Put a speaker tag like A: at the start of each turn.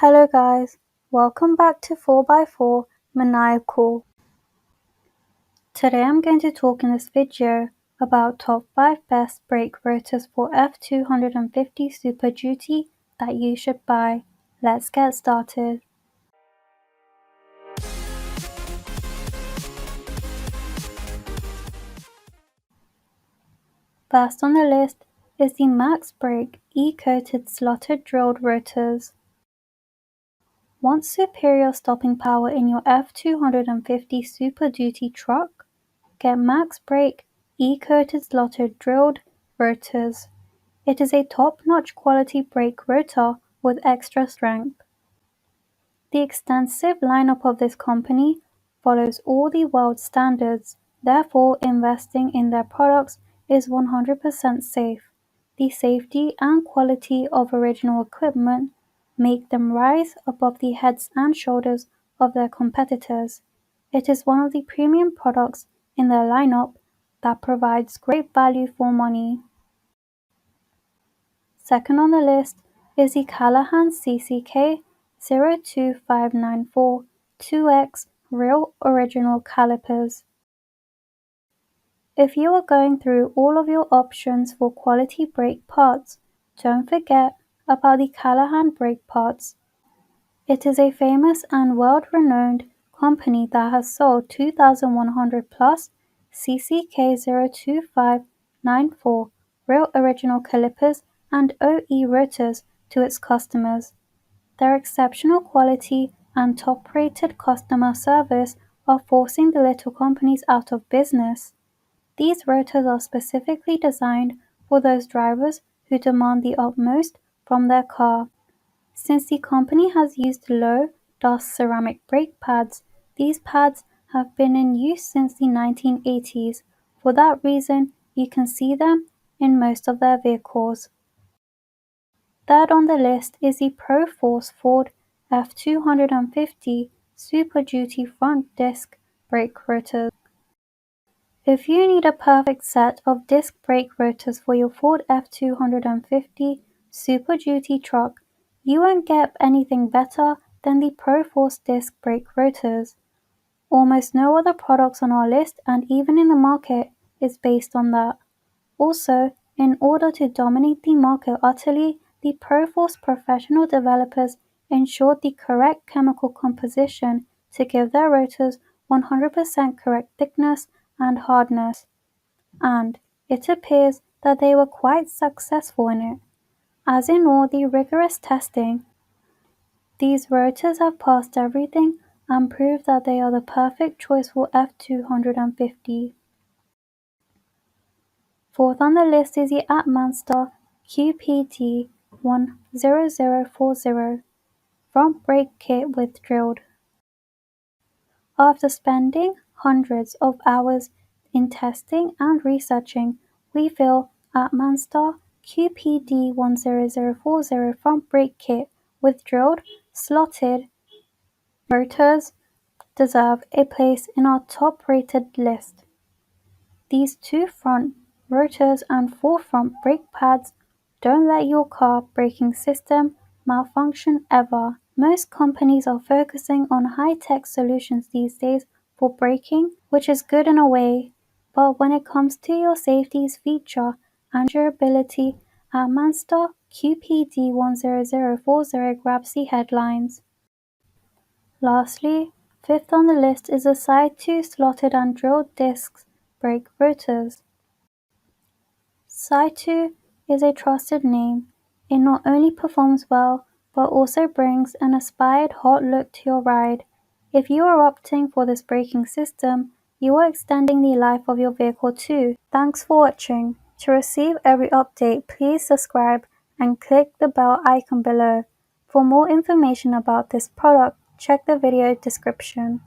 A: Hello guys, welcome back to 4x4 Maniacal. Today I'm going to talk in this video about top 5 best brake rotors for F250 Super Duty that you should buy. Let's get started. First on the list is the Max Brake E-coated slotted drilled rotors. Want superior stopping power in your F250 Super Duty truck? Get Max Brake E-coated slotted drilled rotors. It is a top-notch quality brake rotor with extra strength. The extensive lineup of this company follows all the world standards, therefore investing in their products is 100% safe. The safety and quality of original equipment make them rise above the heads and shoulders of their competitors. It is one of the premium products in their lineup that provides great value for money. Second on the list is the Callahan CCK02594 2X Real Original Calipers. If you are going through all of your options for quality brake parts, don't forget about the Callahan brake parts. It is a famous and world-renowned company that has sold 2,100 plus CCK02594 real original calipers and OE rotors to its customers. Their exceptional quality and top-rated customer service are forcing the little companies out of business. These rotors are specifically designed for those drivers who demand the utmost from their car. Since the company has used low-dust ceramic brake pads, these pads have been in use since the 1980s. For that reason, you can see them in most of their vehicles. Third on the list is the ProForce Ford F250 Super Duty front disc brake rotors. If you need a perfect set of disc brake rotors for your Ford F250 Super Duty truck, you won't get anything better than the ProForce disc brake rotors. Almost no other products on our list and even in the market is based on that. Also, in order to dominate the market utterly, the ProForce professional developers ensured the correct chemical composition to give their rotors 100% correct thickness and hardness, and it appears that they were quite successful in it. As in all the rigorous testing, these rotors have passed everything and proved that they are the perfect choice for F250. Fourth on the list is the Atmansta QPD10040 front brake kit with drilled. After spending hundreds of hours in testing and researching, we feel Atmansta QPD10040 front brake kit with drilled, slotted rotors deserve a place in our top-rated list. These two front rotors and 4 front brake pads don't let your car braking system malfunction ever. Most companies are focusing on high-tech solutions these days for braking, which is good in a way, but when it comes to your safety's feature and durability, Atmansta QPD10040 grabs the headlines. Lastly, fifth on the list is the SCITOO slotted and drilled disc brake rotors. SCITOO is a trusted name. It not only performs well, but also brings an aspired hot look to your ride. If you are opting for this braking system, you are extending the life of your vehicle too. Thanks for watching. To receive every update, please subscribe and click the bell icon below. For more information about this product, check the video description.